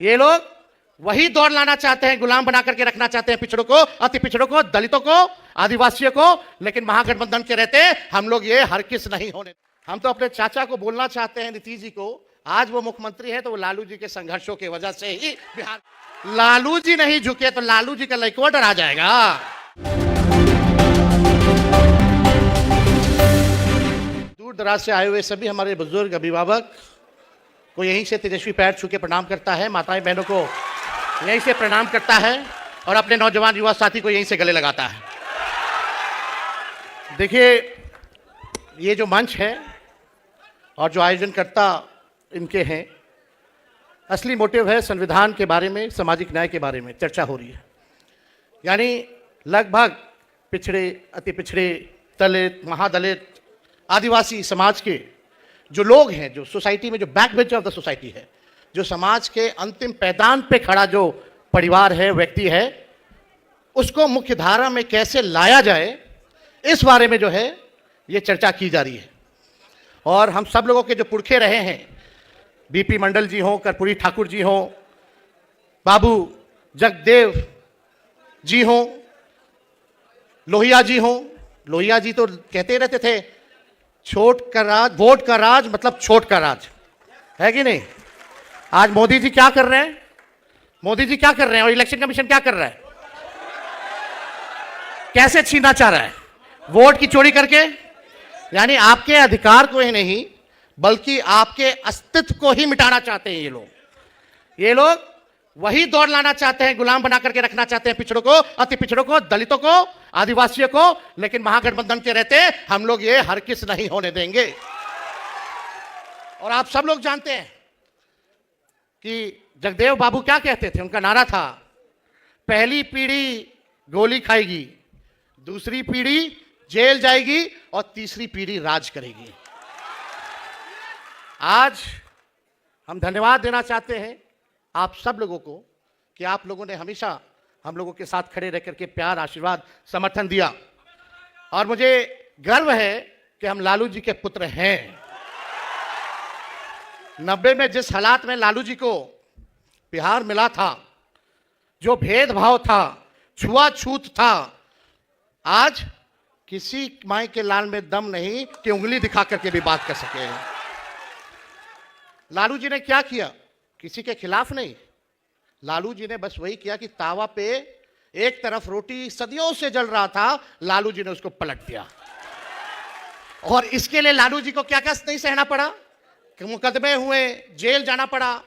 ये लोग वही दौड़ लाना चाहते हैं, गुलाम बना करके रखना चाहते हैं पिछड़ों को, अति पिछड़ों को, दलितों को, आदिवासियों को। लेकिन महागठबंधन के रहते हम लोग ये हरगिज नहीं होने। हम तो अपने चाचा को बोलना चाहते हैं, नीतीश जी को, आज वो मुख्यमंत्री है तो वो लालू जी के संघर्षों की वजह से ही बिहार। लालू जी नहीं झुके तो लालू जी का लइकवा आ जाएगा। दूर दराज से आए हुए सभी हमारे बुजुर्ग अभिभावक को यहीं से तेजस्वी पैर छू के प्रणाम करता है, माताएं बहनों को यहीं से प्रणाम करता है और अपने नौजवान युवा साथी को यहीं से गले लगाता है। देखिए, ये जो मंच है और जो आयोजनकर्ता इनके हैं, असली मोटिव है संविधान के बारे में, सामाजिक न्याय के बारे में चर्चा हो रही है। यानी लगभग पिछड़े, अति पिछड़े, दलित, महादलित, आदिवासी समाज के जो लोग हैं, जो सोसाइटी में जो back bencher of the society है, जो समाज के अंतिम पैदान पे खड़ा जो परिवार है, व्यक्ति है, उसको मुख्य धारा में कैसे लाया जाए, इस बारे में जो है ये चर्चा की जा रही है। और हम सब लोगों के जो पुरखे रहे हैं, बीपी मंडल जी हों, कर्पूरी ठाकुर जी हों, बाबू जगदेव जी हों, लोहिया जी हों। लोहिया जी तो कहते रहते थे, छोट का राज, वोट का राज मतलब छोट का राज, है कि नहीं। आज मोदी जी क्या कर रहे हैं, मोदी जी क्या कर रहे हैं और इलेक्शन कमीशन क्या कर रहा है, कैसे छीनना चाह रहा है, वोट की चोरी करके। यानी आपके अधिकार को ही नहीं बल्कि आपके अस्तित्व को ही मिटाना चाहते हैं ये लोग। ये लोग वही दौड़ लाना चाहते हैं, गुलाम बना करके रखना चाहते हैं पिछड़ों को, अति पिछड़ों को, दलितों को, आदिवासियों को। लेकिन महागठबंधन के रहते हम लोग ये हरगिज नहीं होने देंगे। और आप सब लोग जानते हैं कि जगदेव बाबू क्या कहते थे, उनका नारा था, पहली पीढ़ी गोली खाएगी, दूसरी पीढ़ी जेल जाएगी और तीसरी पीढ़ी राज करेगी। आज हम धन्यवाद देना चाहते हैं आप सब लोगों को कि आप लोगों ने हमेशा हम लोगों के साथ खड़े रह करके प्यार, आशीर्वाद, समर्थन दिया। और मुझे गर्व है कि हम लालू जी के पुत्र हैं। 90 में जिस हालात में लालू जी को बिहार मिला था, जो भेदभाव था, छुआछूत था, आज किसी माई के लाल में दम नहीं कि उंगली दिखा करके भी बात कर सके। लालू जी ने क्या किया, किसी के खिलाफ नहीं। लालू जी ने बस वही किया कि तावा पे एक तरफ रोटी सदियों से जल रहा था, लालू जी ने उसको पलट दिया। और इसके लिए लालू जी को क्या क्या नहीं सहना पड़ा, कि मुकदमे हुए, जेल जाना पड़ा।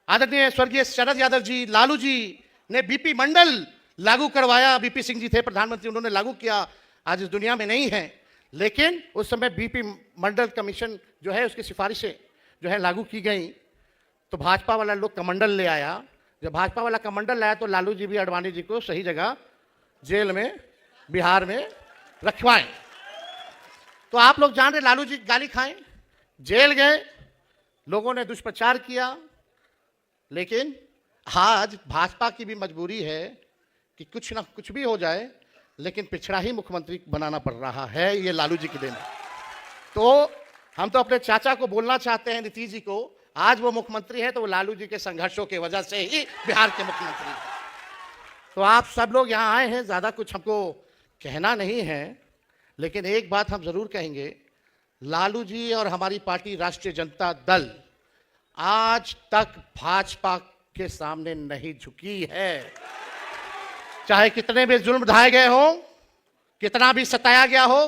आदरणीय स्वर्गीय शरद यादव जी, लालू जी ने बीपी मंडल लागू करवाया, बीपी सिंह जी थे प्रधानमंत्री, उन्होंने लागू किया, आज इस दुनिया में नहीं है। लेकिन उस समय बीपी मंडल कमीशन जो है, उसकी सिफारिशें जो है लागू की गई, तो भाजपा वाला लोग कमंडल ले आया। जब भाजपा वाला कमंडल लाया तो लालू जी भी अडवाणी जी को सही जगह जेल में, बिहार में रखवाएं। तो आप लोग जान रहे, लालू जी गाली खाएं, जेल गए, लोगों ने दुष्प्रचार किया। लेकिन आज भाजपा की भी मजबूरी है कि कुछ ना कुछ भी हो जाए, लेकिन पिछड़ा ही मुख्यमंत्री बनाना पड़ रहा है, ये लालू जी की देन है। तो हम तो अपने चाचा को बोलना चाहते हैं, नीतीश जी को, आज वो मुख्यमंत्री है तो वो लालू जी के संघर्षों की वजह से ही बिहार के मुख्यमंत्री हैं। तो आप सब लोग यहाँ आए हैं, ज़्यादा कुछ हमको कहना नहीं है, लेकिन एक बात हम ज़रूर कहेंगे, लालू जी और हमारी पार्टी राष्ट्रीय जनता दल आज तक भाजपा के सामने नहीं झुकी है। चाहे कितने भी जुल्म ढाए गए हों, कितना भी सताया गया हो।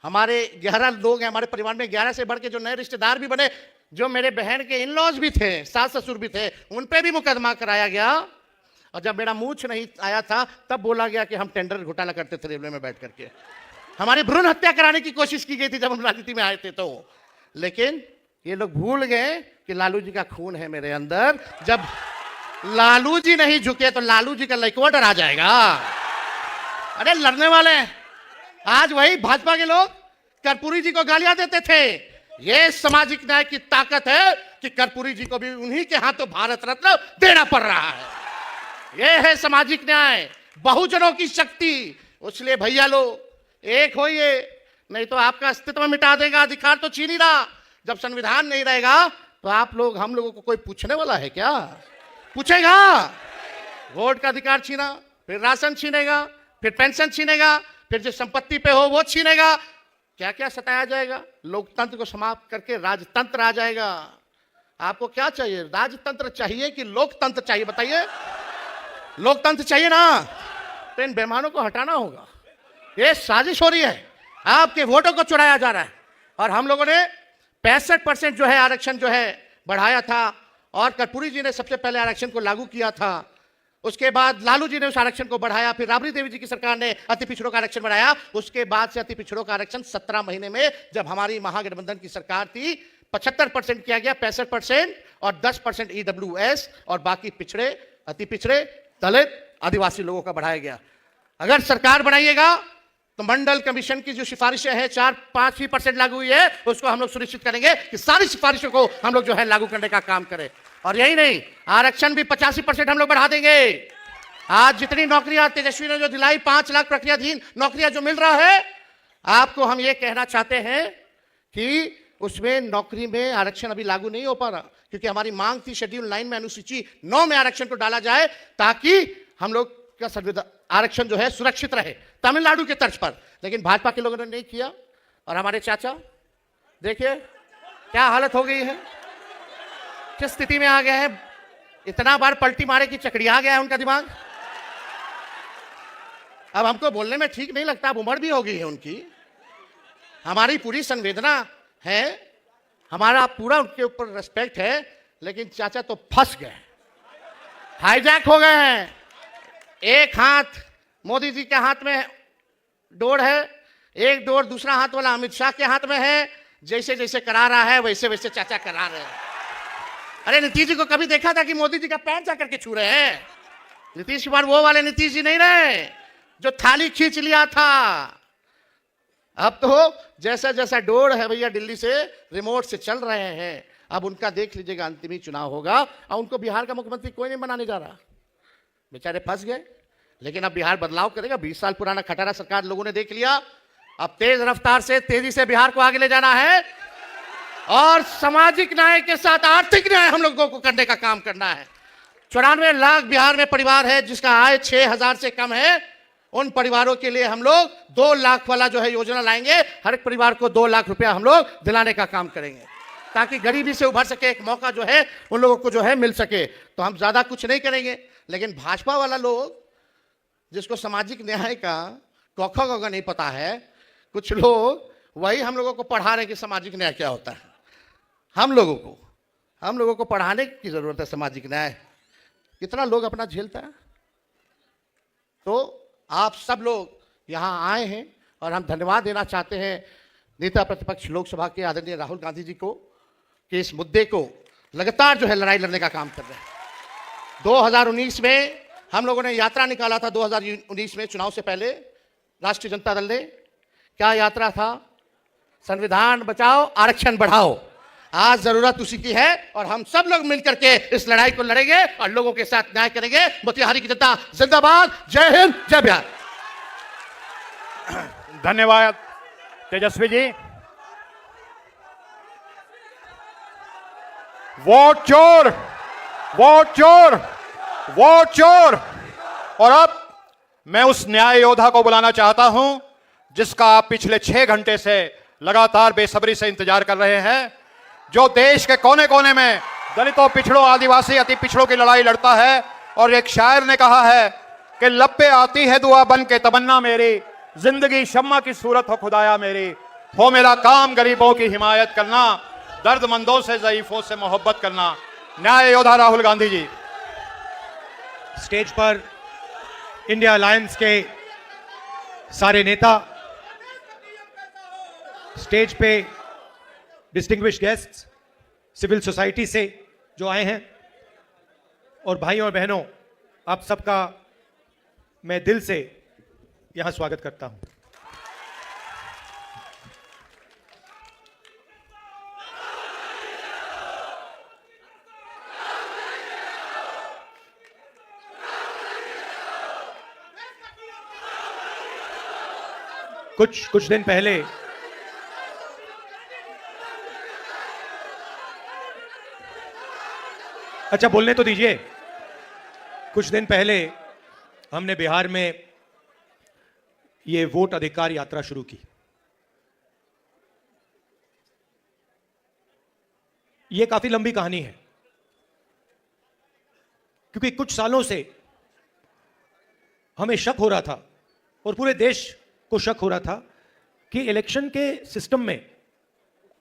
हमारे 11 लोग हैं हमारे परिवार में, 11 से बढ़ के जो नए रिश्तेदार भी बने, जो मेरे बहन के इन लॉज भी थे, सास ससुर भी थे, उन पे भी मुकदमा कराया गया। और जब मेरा मूछ नहीं आया था तब बोला गया कि हम टेंडर घोटाला करते थे रेलवे में बैठ करके। हमारी भ्रूण हत्या कराने की कोशिश की गई थी जब हम राजनीति में आए थे तो। लेकिन ये लोग भूल गए कि लालू जी का खून है मेरे अंदर। जब लालू जी नहीं झुके तो लालू जी का लइकवा आ जाएगा। अरे लड़ने वाले आज वही भाजपा के लोग कर्पूरी जी को गालियां देते थे। ये सामाजिक न्याय की ताकत है कि कर्पूरी जी को भी उन्हीं के हाथों भारत रत्न देना पड़ रहा है। ये है सामाजिक न्याय, बहुजनों की शक्ति। इसलिए भैया लोग एक होइए, नहीं तो आपका अस्तित्व मिटा देगा। अधिकार तो छीन ही रहा। जब संविधान नहीं रहेगा तो आप लोग, हम लोगों को कोई पूछने वाला है क्या? पूछेगा। वोट का अधिकार छीना, फिर राशन छीनेगा, फिर पेंशन छीनेगा, फिर जो संपत्ति पे हो वो छीनेगा। क्या क्या सताया जाएगा। लोकतंत्र को समाप्त करके राजतंत्र आ जाएगा। आपको क्या चाहिए, राजतंत्र चाहिए कि लोकतंत्र चाहिए? बताइए। लोकतंत्र चाहिए ना, तो इन बेईमानों को हटाना होगा। ये साजिश हो रही है, आपके वोटों को चुराया जा रहा है। और हम लोगों ने 65% जो है आरक्षण जो है बढ़ाया था, और कर्पूरी जी ने सबसे पहले आरक्षण को लागू किया था। उसके बाद लालू जी ने उस आरक्षण को बढ़ाया, फिर राबड़ी देवी जी की सरकार ने अति पिछड़ों का आरक्षण बढ़ाया। उसके बाद से अति पिछड़ों का आरक्षण 17 महीने में, जब हमारी महागठबंधन की सरकार थी, 75% किया गया, 65% और 10% ईडब्ल्यूएस और बाकी पिछड़े, अति पिछड़े, दलित, आदिवासी लोगों का बढ़ाया गया। अगर सरकार बनाइएगा तो मंडल कमीशन की जो सिफारिशें हैं 4-5% लागू हुई है, उसको हम लोग सुनिश्चित करेंगे कि सारी सिफारिशों को हम लोग जो है लागू करने का काम करें। और यही नहीं, आरक्षण भी 85% हम लोग बढ़ा देंगे। आज जितनी नौकरियां तेजस्वी ने जो दिलाई, 5 लाख प्रक्रियाधीन नौकरियां जो मिल रहा है, आपको हम ये कहना चाहते हैं कि उसमें नौकरी में आरक्षण अभी लागू नहीं हो पा रहा, क्योंकि हमारी मांग थी शेड्यूल 9 में अनुसूची 9 में आरक्षण को डाला जाए, ताकि हम लोग का संविधान आरक्षण जो है सुरक्षित रहे, तमिलनाडु के तर्ज पर। लेकिन भाजपा के लोगों ने नहीं किया। और हमारे चाचा देखिए क्या हालत हो गई है, किस स्थिति में आ गए हैं। इतना बार पलटी मारे कि चकड़िया गया है उनका दिमाग। अब हमको बोलने में ठीक नहीं लगता, अब उम्र भी हो गई है उनकी। हमारी पूरी संवेदना है, हमारा पूरा उनके ऊपर रेस्पेक्ट है, लेकिन चाचा तो फंस गए, हाईजैक हो गए हैं। एक हाथ मोदी जी के हाथ में डोर है, एक डोर दूसरा हाथ वाला अमित शाह के हाथ में है। जैसे जैसे करा रहा है वैसे वैसे चाचा करा रहे हैं। अरे नीतीश जी को कभी देखा था कि मोदी जी का पैर जा करके छू रहे हैं? नीतीश कुमार वो वाले नीतीश जी नहीं रहे जो थाली खींच लिया था। अब तो जैसा जैसा डोर है भैया दिल्ली से रिमोट से चल रहे हैं। अब उनका देख लीजिएगा, अंतिम चुनाव होगा और उनको बिहार का मुख्यमंत्री कोई नहीं बनाने जा रहा। बेचारे फंस गए। लेकिन अब बिहार बदलाव करेगा। 20 साल पुराना खटारा सरकार लोगों ने देख लिया। अब तेज रफ्तार से, तेजी से बिहार को आगे ले जाना है, और सामाजिक न्याय के साथ आर्थिक न्याय हम लोगों को करने का काम करना है। 94 लाख बिहार में परिवार है जिसका आय 6,000 से कम है। उन परिवारों के लिए हम लोग 2 लाख वाला जो है योजना लाएंगे। हर एक परिवार को 2 लाख रुपया हम लोग दिलाने का काम करेंगे, ताकि गरीबी से उभर सके, एक मौका जो है उन लोगों को जो है मिल सके। तो हम ज्यादा कुछ नहीं करेंगे। लेकिन भाजपा वाला लोग, जिसको सामाजिक न्याय का कौखा गौगा नहीं पता है, कुछ लोग वही हम लोगों को पढ़ा रहे कि सामाजिक न्याय क्या होता है। हम लोगों को पढ़ाने की जरूरत है सामाजिक न्याय। कितना लोग अपना झेलता है। तो आप सब लोग यहाँ आए हैं और हम धन्यवाद देना चाहते हैं नेता प्रतिपक्ष लोकसभा के आदरणीय राहुल गांधी जी को, कि इस मुद्दे को लगातार जो है लड़ाई लड़ने का काम कर रहे हैं। 2019 में हम लोगों ने यात्रा निकाला था। 2019 में चुनाव से पहले राष्ट्रीय जनता दल ने क्या यात्रा था? संविधान बचाओ, आरक्षण बढ़ाओ। आज जरूरत उसी की है और हम सब लोग मिलकर के इस लड़ाई को लड़ेंगे और लोगों के साथ न्याय करेंगे। मोतिहारी की जनता जिंदाबाद। जय हिंद, जय बिहार। धन्यवाद तेजस्वी जी। वोट चोर, वोट चोर, वोट चोर। और अब मैं उस न्याय योद्धा को बुलाना चाहता हूं जिसका आप पिछले 6 घंटे से लगातार बेसब्री से इंतजार कर रहे हैं, जो देश के कोने कोने में दलितों, पिछड़ों, आदिवासी, अति पिछड़ों की लड़ाई लड़ता है। और एक शायर ने कहा है कि लब पे आती है दुआ बन के तमन्ना मेरी, जिंदगी शम्मा की सूरत हो खुदाया मेरी, हो मेरा काम गरीबों की हिमायत करना, दर्दमंदों से, ज़ईफों से मोहब्बत करना। न्याय योद्धा राहुल गांधी जी। स्टेज पर इंडिया अलायंस के सारे नेता, स्टेज पे डिस्टिंग्विश्ड गेस्ट्स, सिविल सोसाइटी से जो आए हैं, और भाइयों और बहनों, आप सबका मैं दिल से यहां स्वागत करता हूं। कुछ दिन पहले अच्छा बोलने तो दीजिए। कुछ दिन पहले हमने बिहार में ये वोट अधिकार यात्रा शुरू की। ये काफी लंबी कहानी है, क्योंकि कुछ सालों से हमें शक हो रहा था और पूरे देश को शक हो रहा था कि इलेक्शन के सिस्टम में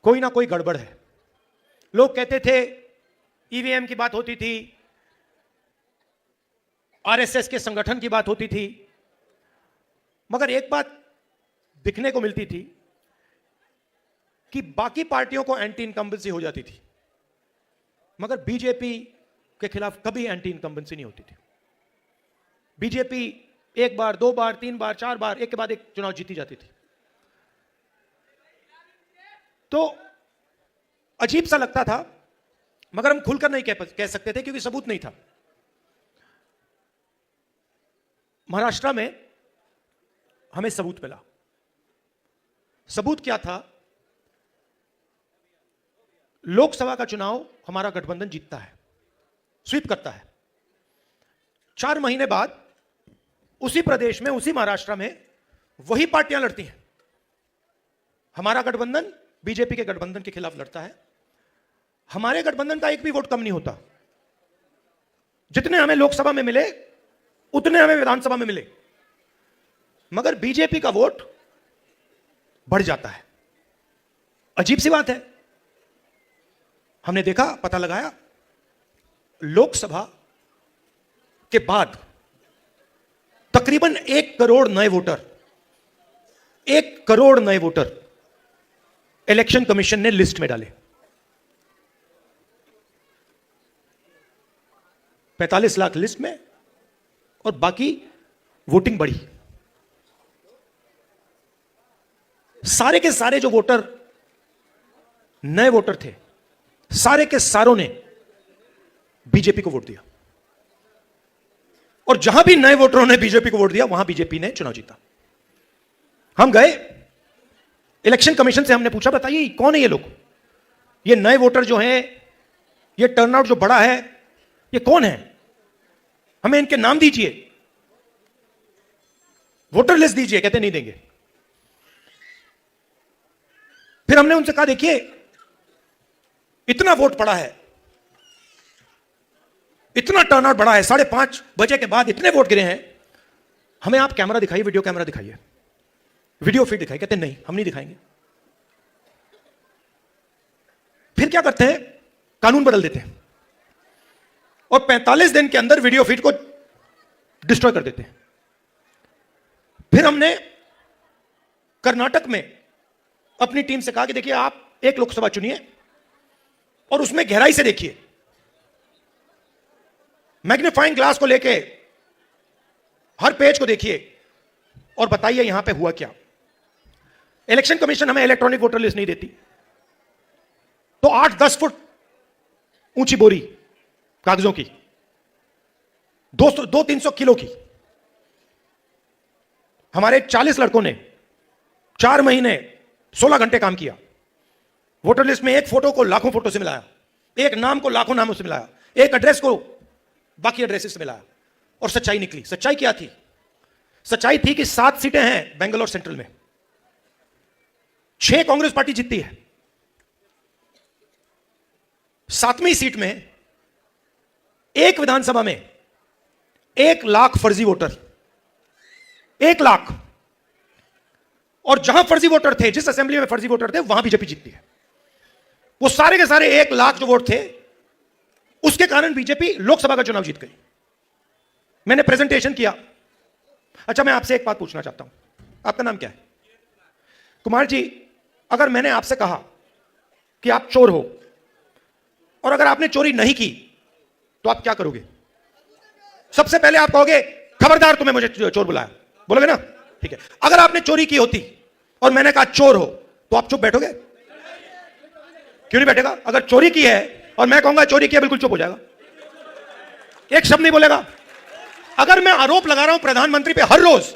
कोई ना कोई गड़बड़ है। लोग कहते थे, ईवीएम की बात होती थी, आरएसएस के संगठन की बात होती थी, मगर एक बात दिखने को मिलती थी कि बाकी पार्टियों को एंटी इनकम्बेंसी हो जाती थी, मगर बीजेपी के खिलाफ कभी एंटी इनकम्बेंसी नहीं होती थी। बीजेपी एक बार, दो बार, तीन बार, चार बार, एक के बाद एक चुनाव जीती जाती थी। तो अजीब सा लगता था, मगर हम खुलकर नहीं कह सकते थे क्योंकि सबूत नहीं था। महाराष्ट्र में हमें सबूत मिला। सबूत क्या था? लोकसभा का चुनाव हमारा गठबंधन जीतता है, स्वीप करता है। 4 महीने बाद उसी प्रदेश में, उसी महाराष्ट्र में वही पार्टियां लड़ती हैं। हमारा गठबंधन बीजेपी के गठबंधन के खिलाफ लड़ता है। हमारे गठबंधन का एक भी वोट कम नहीं होता। जितने हमें लोकसभा में मिले उतने हमें विधानसभा में मिले, मगर बीजेपी का वोट बढ़ जाता है। अजीब सी बात है। हमने देखा, पता लगाया, लोकसभा के बाद तकरीबन 1 करोड़ नए वोटर, 1 करोड़ नए वोटर इलेक्शन कमीशन ने लिस्ट में डाले। 45 लाख लिस्ट में और बाकी वोटिंग बढ़ी। सारे के सारे जो वोटर, नए वोटर थे, सारे के सारों ने बीजेपी को वोट दिया। और जहां भी नए वोटरों ने बीजेपी को वोट दिया, वहां बीजेपी ने चुनाव जीता। हम गए इलेक्शन कमीशन से, हमने पूछा, बताइए कौन है ये लोग? ये नए वोटर जो हैं, ये टर्नआउट जो बड़ा है, ये कौन है? हमें इनके नाम दीजिए, वोटर लिस्ट दीजिए। कहते नहीं देंगे। फिर हमने उनसे कहा, देखिए इतना वोट पड़ा है, इतना टर्नआउट बढ़ा है, 5:30 बजे के बाद इतने वोट गिरे हैं, हमें आप कैमरा दिखाइए, वीडियो कैमरा दिखाइए, वीडियो फीड दिखाइए। कहते नहीं, हम नहीं दिखाएंगे। फिर क्या करते हैं? कानून बदल देते हैं और 45 दिन के अंदर वीडियो फीड को डिस्ट्रॉय कर देते हैं। फिर हमने कर्नाटक में अपनी टीम से कहा कि देखिए, आप एक लोकसभा चुनिए और उसमें गहराई से देखिए, मैग्नीफाइंग ग्लास को लेके हर पेज को देखिए और बताइए यहां पे हुआ क्या। इलेक्शन कमीशन हमें इलेक्ट्रॉनिक वोटर लिस्ट नहीं देती, तो 8-10 फुट ऊंची बोरी कागजों की, 200-300 किलो की, हमारे 40 लड़कों ने 4 महीने 16 घंटे काम किया। वोटर लिस्ट में एक फोटो को लाखों फोटो से मिलाया, एक नाम को लाखों नामों से मिलाया, एक एड्रेस को बाकी एड्रेसेस से मिलाया, और सच्चाई निकली। सच्चाई क्या थी? सच्चाई थी कि 7 सीटें हैं बेंगलोर सेंट्रल में, 6 कांग्रेस पार्टी जीतती है। 7वीं सीट में एक विधानसभा में 1 लाख फर्जी वोटर, 1 लाख। और जहां फर्जी वोटर थे, जिस असेंबली में फर्जी वोटर थे, वहां बीजेपी जीतती है। वो सारे के सारे 1 लाख जो वोट थे, उसके कारण बीजेपी लोकसभा का चुनाव जीत गई। मैंने प्रेजेंटेशन किया। अच्छा, मैं आपसे एक बात पूछना चाहता हूं, आपका नाम क्या है? कुमार जी, अगर मैंने आपसे कहा कि आप चोर हो और अगर आपने चोरी नहीं की, तो आप क्या करोगे? सबसे पहले आप कहोगे, खबरदार तुम्हें मुझे चोर बुलाया, बोलोगे ना? ठीक है। अगर आपने चोरी की होती और मैंने कहा चोर हो, तो आप चुप बैठोगे? क्यों नहीं बैठेगा? अगर चोरी की है और मैं कहूंगा चोरी किया, बिल्कुल चुप हो जाएगा, एक शब्द नहीं बोलेगा। अगर मैं आरोप लगा रहा हूं प्रधानमंत्री पे हर रोज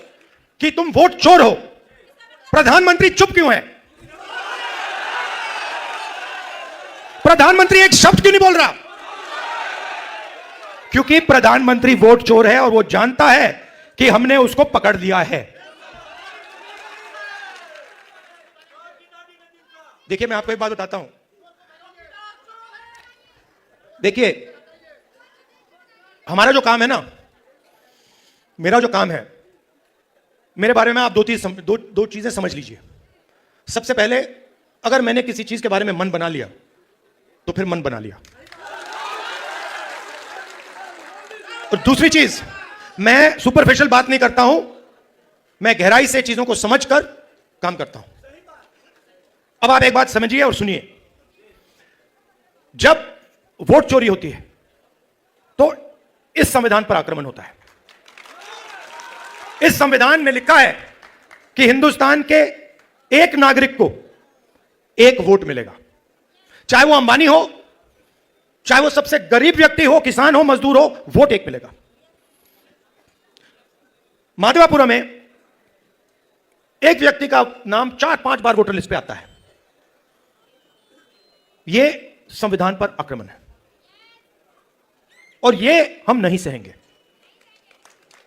कि तुम वोट चोर हो, प्रधानमंत्री चुप क्यों है? प्रधानमंत्री एक शब्द क्यों नहीं बोल रहा? क्योंकि प्रधानमंत्री वोट चोर है और वो जानता है कि हमने उसको पकड़ लिया है। देखिए, मैं आपको एक बात बताता हूं। देखिए, हमारा जो काम है ना, मेरा जो काम है, मेरे बारे में आप दो चीजें समझ लीजिए। सबसे पहले, अगर मैंने किसी चीज के बारे में मन बना लिया तो फिर मन बना लिया। और दूसरी चीज, मैं सुपरफिशियल बात नहीं करता हूं, मैं गहराई से चीजों को समझकर काम करता हूं। अब आप एक बात समझिए और सुनिए। जब वोट चोरी होती है तो इस संविधान पर आक्रमण होता है। इस संविधान में लिखा है कि हिंदुस्तान के एक नागरिक को एक वोट मिलेगा, चाहे वो अंबानी हो, चाहे वो सबसे गरीब व्यक्ति हो, किसान हो, मजदूर हो, वोट एक मिलेगा। माधवापुरम में एक व्यक्ति का नाम 4-5 बार वोटर लिस्ट पे आता है। यह संविधान पर आक्रमण है और यह हम नहीं सहेंगे,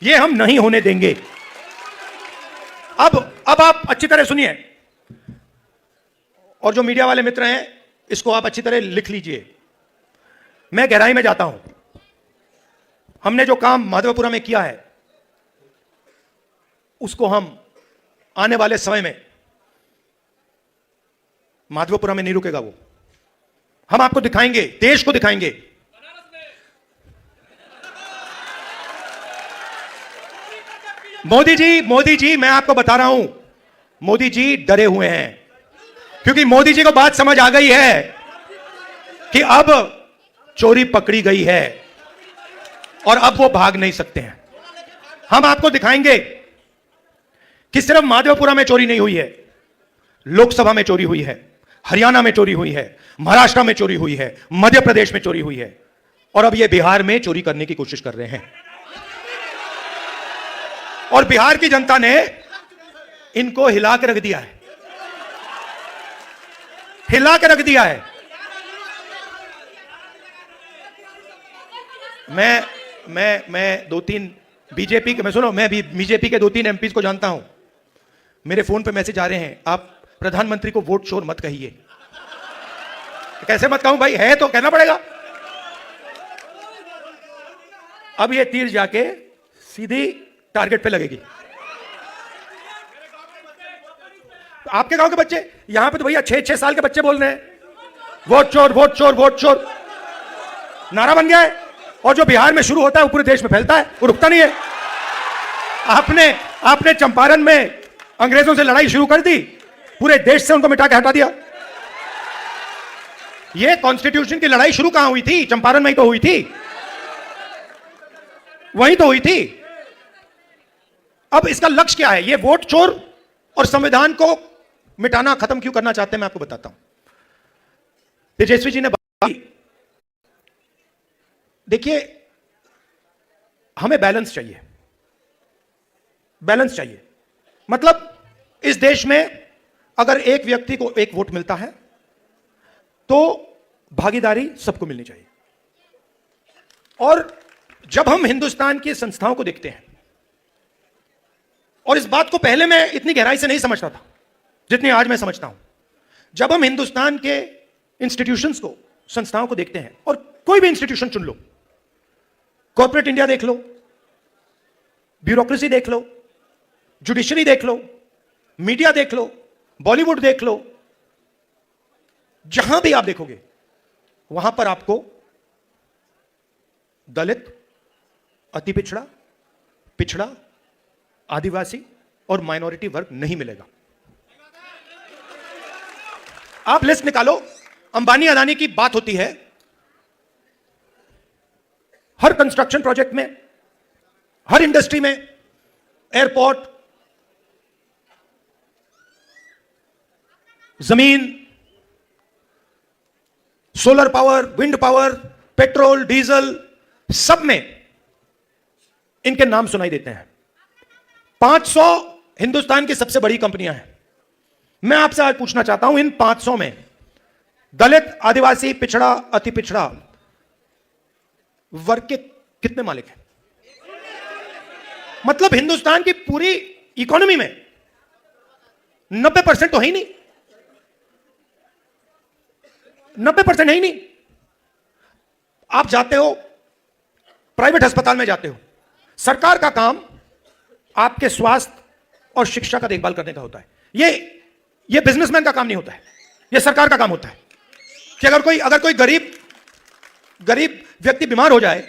यह हम नहीं होने देंगे। अब आप अच्छी तरह सुनिए, और जो मीडिया वाले मित्र हैं, इसको आप अच्छी तरह लिख लीजिए। मैं गहराई में जाता हूं। हमने जो काम माधवपुरा में किया है, उसको हम आने वाले समय में, माधवपुरा में नहीं रुकेगा वो, हम आपको दिखाएंगे, देश को दिखाएंगे। मोदी जी, मैं आपको बता रहा हूं, मोदी जी डरे हुए हैं, क्योंकि मोदी जी को बात समझ आ गई है कि अब चोरी पकड़ी गई है और अब वो भाग नहीं सकते हैं। हम आपको दिखाएंगे कि सिर्फ माधवपुरा में चोरी नहीं हुई है, लोकसभा में चोरी हुई है, हरियाणा में चोरी हुई है, महाराष्ट्र में चोरी हुई है, मध्य प्रदेश में चोरी हुई है, और अब ये बिहार में चोरी करने की कोशिश कर रहे हैं। और बिहार की जनता ने इनको हिला के रख दिया है, हिला के रख दिया है। मैं 2-3 बीजेपी के, मैं सुनो, मैं भी बीजेपी के 2-3 एमपी को जानता हूं। मेरे फोन पे मैसेज आ रहे हैं, आप प्रधानमंत्री को वोट चोर मत कहिए। कैसे मत कहूं भाई, है तो कहना पड़ेगा। अब ये तीर जाके सीधी टारगेट पे लगेगी। आपके गांव के बच्चे, यहां पे तो भैया 6-6 साल के बच्चे बोल रहे हैं वोट चोर, वोट चोर, वोट चोर, नारा बन गया है। और जो बिहार में शुरू होता है वो पूरे देश में फैलता है, वो रुकता नहीं है। आपने चंपारण में अंग्रेजों से लड़ाई शुरू कर दी, पूरे देश से उनको मिटा के हटा दिया। ये कॉन्स्टिट्यूशन की लड़ाई शुरू कहां हुई थी? चंपारण में ही तो हुई थी, वहीं तो हुई थी। अब इसका लक्ष्य क्या है? ये वोट चोर और संविधान को मिटाना, खत्म क्यों करना चाहते हैं, मैं आपको बताता हूं। तेजस्वी जी ने बात की, देखिए, हमें बैलेंस चाहिए, बैलेंस चाहिए। मतलब इस देश में अगर एक व्यक्ति को एक वोट मिलता है तो भागीदारी सबको मिलनी चाहिए। और जब हम हिंदुस्तान की संस्थाओं को देखते हैं, और इस बात को पहले मैं इतनी गहराई से नहीं समझता था जितनी आज मैं समझता हूं, जब हम हिंदुस्तान के इंस्टीट्यूशंस को, संस्थाओं को देखते हैं, और कोई भी इंस्टीट्यूशन चुन लो, कॉर्पोरेट इंडिया देख लो, ब्यूरोक्रेसी देख लो, जुडिशरी देख लो, मीडिया देख लो, बॉलीवुड देख लो, जहां भी आप देखोगे वहां पर आपको दलित, अति पिछड़ा, पिछड़ा, आदिवासी और माइनॉरिटी वर्ग नहीं मिलेगा। आप लिस्ट निकालो, अंबानी अदानी की बात होती है हर कंस्ट्रक्शन प्रोजेक्ट में, हर इंडस्ट्री में, एयरपोर्ट, जमीन, solar power, wind power, petrol, diesel, सब में इनके नाम सुनाई देते हैं। 500 हिंदुस्तान की सबसे बड़ी कंपनियां हैं। मैं आपसे आज पूछना चाहता हूं, इन 500 में दलित, आदिवासी, पिछड़ा, अति पिछड़ा वर्ग के कितने मालिक हैं? मतलब हिंदुस्तान की पूरी इकोनॉमी में 90% तो है ही नहीं, 90% है ही नहीं। आप जाते हो प्राइवेट अस्पताल में, जाते हो, सरकार का काम आपके स्वास्थ्य और शिक्षा का देखभाल करने का होता है। ये बिजनेसमैन का काम नहीं होता है, ये सरकार का काम होता है कि अगर कोई गरीब व्यक्ति बीमार हो जाए,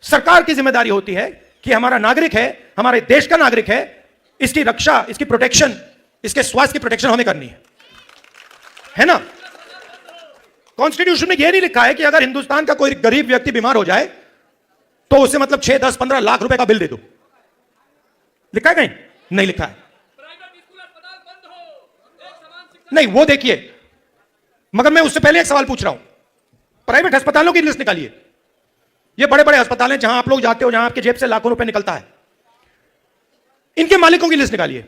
सरकार की जिम्मेदारी होती है कि हमारा नागरिक है, हमारे देश का नागरिक है, इसकी रक्षा, इसकी प्रोटेक्शन, इसके स्वास्थ्य की प्रोटेक्शन हमें करनी है ना। कॉन्स्टिट्यूशन में यह नहीं लिखा है कि अगर हिंदुस्तान का कोई गरीब व्यक्ति बीमार हो जाए तो उसे मतलब 6, 10, 15 लाख रुपए का बिल दे दो। लिखा है कहीं? नहीं लिखा है। नहीं, वो देखिए, मगर मैं उससे पहले एक सवाल पूछ रहा हूं। प्राइवेट अस्पतालों की लिस्ट निकालिए। ये बड़े बड़े अस्पताल हैं जहां आप लोग जाते हो, जहां आपके जेब से लाखों रुपए निकलता है, इनके मालिकों की लिस्ट निकालिए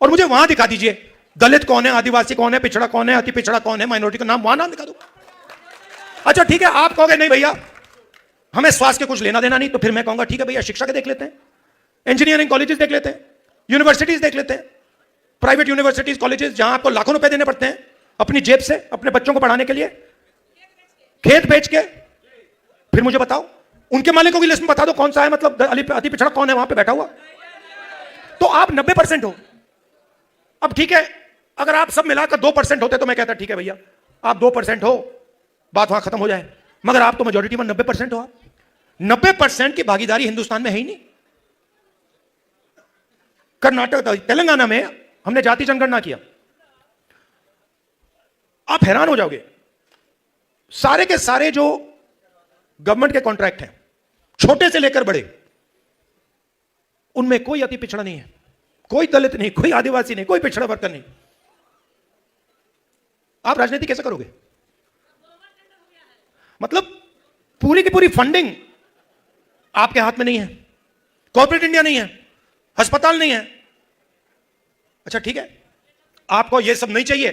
और मुझे वहां दिखा दीजिए। दलित कौन है, आदिवासी कौन है, पिछड़ा कौन है, अति पिछड़ा कौन है, माइनॉरिटी का नाम, वहां नाम दिखा दो। अच्छा ठीक है, आप कहोगे नहीं भैया हमें स्वास्थ्य के कुछ लेना देना नहीं, तो फिर मैं कहूंगा ठीक है भैया, शिक्षा के देख लेते हैं, इंजीनियरिंग कॉलेजेस देख लेते हैं, यूनिवर्सिटीज देख लेते हैं, प्राइवेट यूनिवर्सिटीज कॉलेजेस जहां आपको लाखों रुपए देने पड़ते हैं अपनी जेब से अपने बच्चों को पढ़ाने के लिए, खेत बेच के। फिर मुझे बताओ उनके मालिकों की लिस्ट में बता दो कौन सा है, मतलब अति पिछड़ा कौन है वहां पे बैठा हुआ। तो आप 90% हो। अब ठीक है, अगर आप सब मिलाकर 2% होते तो मैं कहता ठीक है भैया आप 2% हो, बात वहां खत्म हो जाए। मगर आप तो मेजोरिटी में 90% हो। आप 90% की भागीदारी हिंदुस्तान में है ही नहीं। कर्नाटक, तेलंगाना में हमने जाति जनगणना किया, आप हैरान हो जाओगे। सारे के सारे जो गवर्नमेंट के कॉन्ट्रैक्ट हैं, छोटे से लेकर बड़े, उनमें कोई अति पिछड़ा नहीं है, कोई दलित नहीं, कोई आदिवासी नहीं, कोई पिछड़ा वर्ग नहीं। आप राजनीति कैसे करोगे? मतलब पूरी की पूरी फंडिंग आपके हाथ में नहीं है, कॉर्पोरेट इंडिया नहीं है, अस्पताल नहीं है। अच्छा ठीक है, आपको यह सब नहीं चाहिए,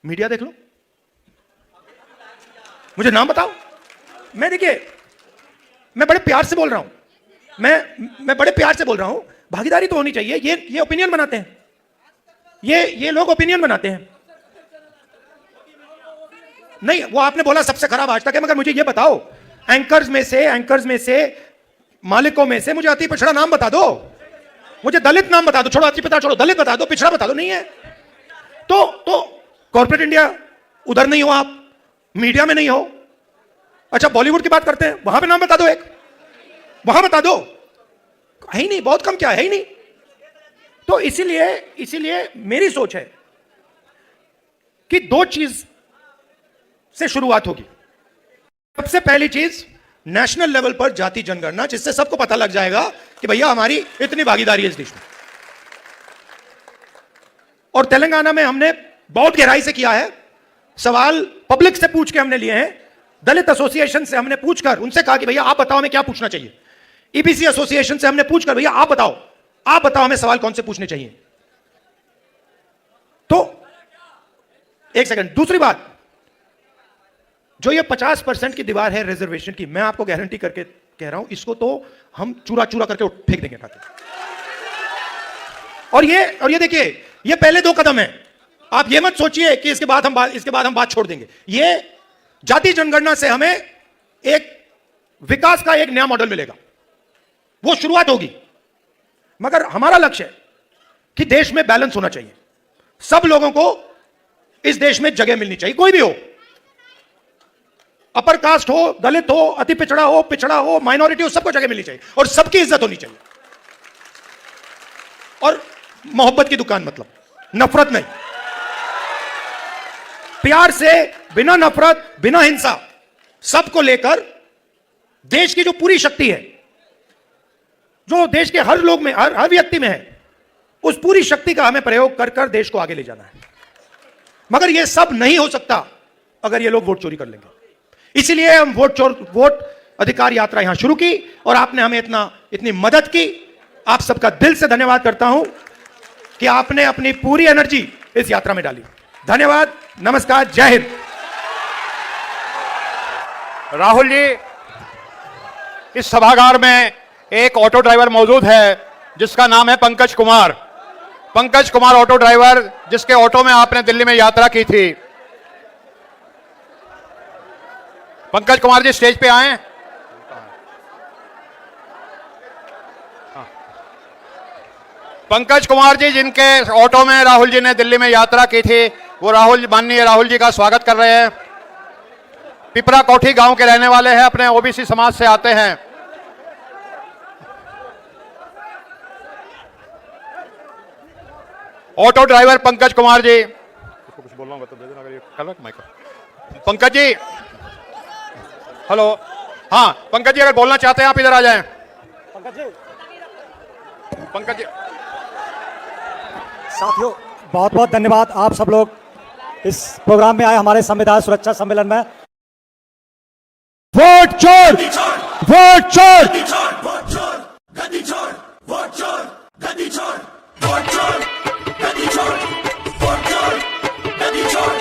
मीडिया देख लो, मुझे नाम बताओ। मैं देखिए, मैं बड़े प्यार से बोल रहा हूं, मैं बड़े प्यार से बोल रहा हूं, भागीदारी तो होनी चाहिए। ये ओपिनियन बनाते हैं, ये लोग ओपिनियन बनाते हैं। नहीं, वो आपने बोला सबसे खराब आज तक है, मगर मुझे ये बताओ एंकर्स में से मालिकों में से मुझे अति पिछड़ा नाम बता दो, मुझे दलित नाम बता दो, छोड़ो अति पिछड़ा, छोड़ो दलित बता दो, पिछड़ा बता दो। नहीं है तो कॉर्पोरेट इंडिया उधर नहीं हो, आप मीडिया में नहीं हो। अच्छा बॉलीवुड की बात करते हैं, वहां पे नाम बता दो, एक वहां बता दो। है ही नहीं, बहुत कम, क्या है ही नहीं। तो इसीलिए मेरी सोच है कि दो चीज से शुरुआत होगी। सबसे पहली चीज नेशनल लेवल पर जाति जनगणना, जिससे सबको पता लग जाएगा कि भैया हमारी इतनी भागीदारी है इस देश में। और तेलंगाना में हमने बहुत गहराई से किया है, सवाल पब्लिक से पूछ के हमने लिए हैं, दलित एसोसिएशन से हमने पूछकर उनसे कहा कि भैया आप बताओ हमें क्या पूछना चाहिए। ईबीसी एसोसिएशन से हमने पूछकर भैया आप बताओ हमें सवाल कौन से पूछने चाहिए। तो एक सेकंड, दूसरी बात, जो ये 50% की दीवार है रिजर्वेशन की, मैं आपको गारंटी करके कह रहा हूं, इसको तो हम चूरा चूरा करके फेंक देंगे खाते। और ये देखिए, ये पहले 2 कदम है। आप ये मत सोचिए कि इसके बाद हम बात छोड़ देंगे। ये जाति जनगणना से हमें एक विकास का एक नया मॉडल मिलेगा, वो शुरुआत होगी। मगर हमारा लक्ष्य है कि देश में बैलेंस होना चाहिए, सब लोगों को इस देश में जगह मिलनी चाहिए, कोई भी हो, अपर कास्ट हो, दलित हो, अति पिछड़ा हो, माइनॉरिटी हो, सबको जगह मिलनी चाहिए और सबकी इज्जत होनी चाहिए। और मोहब्बत की दुकान, मतलब नफरत नहीं, प्यार से, बिना नफरत, बिना हिंसा, सबको लेकर देश की जो पूरी शक्ति है, जो देश के हर लोग में, हर व्यक्ति में है, उस पूरी शक्ति का हमें प्रयोग कर कर देश को आगे ले जाना है। मगर यह सब नहीं हो सकता अगर ये लोग वोट चोरी कर लेंगे। इसीलिए हम वोट अधिकार यात्रा यहां शुरू की और आपने हमें इतनी मदद की। आप सबका दिल से धन्यवाद करता हूं कि आपने अपनी पूरी एनर्जी इस यात्रा में डाली। धन्यवाद, नमस्कार, जय हिंद। राहुल जी, इस सभागार में एक ऑटो ड्राइवर मौजूद है जिसका नाम है पंकज कुमार। पंकज कुमार ऑटो ड्राइवर, जिसके ऑटो में आपने दिल्ली में यात्रा की थी। पंकज कुमार जी स्टेज पे आए। पंकज कुमार जी, जिनके ऑटो में राहुल जी ने दिल्ली में यात्रा की थी, वो माननीय राहुल जी का स्वागत कर रहे हैं। पिपरा कोठी गांव के रहने वाले हैं, अपने ओबीसी समाज से आते हैं। ऑटो ड्राइवर पंकज कुमार जी, कुछ बोल रहा हूं तो भेजना, अगर ये कर रहा माइक। पंकज जी, हेलो। हाँ पंकज जी, अगर बोलना चाहते हैं आप इधर आ जाएं। पंकज जी। साथियों, बहुत बहुत धन्यवाद आप सब लोग इस प्रोग्राम में आए, हमारे संविधान सुरक्षा सम्मेलन में। वोट चोर, वोट चोर, गद्दी चोर, वोट चोर, गद्दी चोर, वोट चोर, गद्दी चोर, वोट चोर, गद्दी चोर।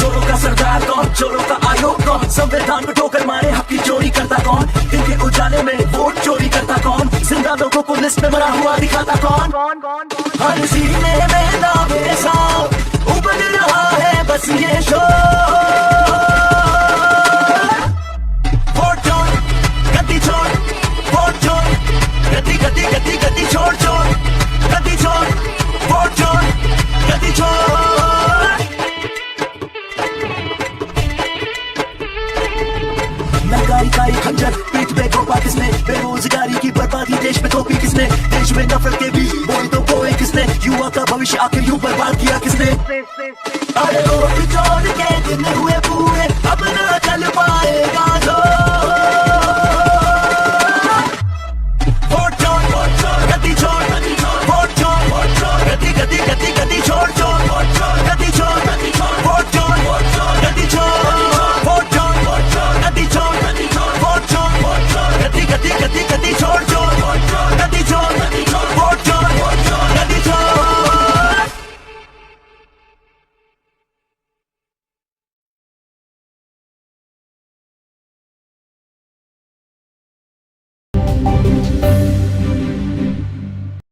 चोरों का सरदार कौन, चोरों का आयोग कौन, संविधान में ठोकर मारे हक की चोरी करता कौन, दिन के उजाले में वोट चोरी करता कौन, जिंदा लोगों को लिस्ट में मरा हुआ दिखाता कौन, हर सीने में दावे साफ उबल रहा है बस ये शोर। वोट चोर, गद्दी चोर, वोट चोर, गद्दी गद्दी गद्दी गद्दी चोर चोर, गद्दी चोर, वोट चोर, गद्दी चोर। महंगाई का एक खंजर पीठ पे गोपा किसने, बेरोजगारी की बर्बादी देश में थोपी किसने, देश में नफरत के भी बोल तो कोई किसने, युवा का भविष्य आखिर यूं बर्बाद किया किसने। अरे वोट चोर के दिन हुए पूरे, अब ना चल पाएगा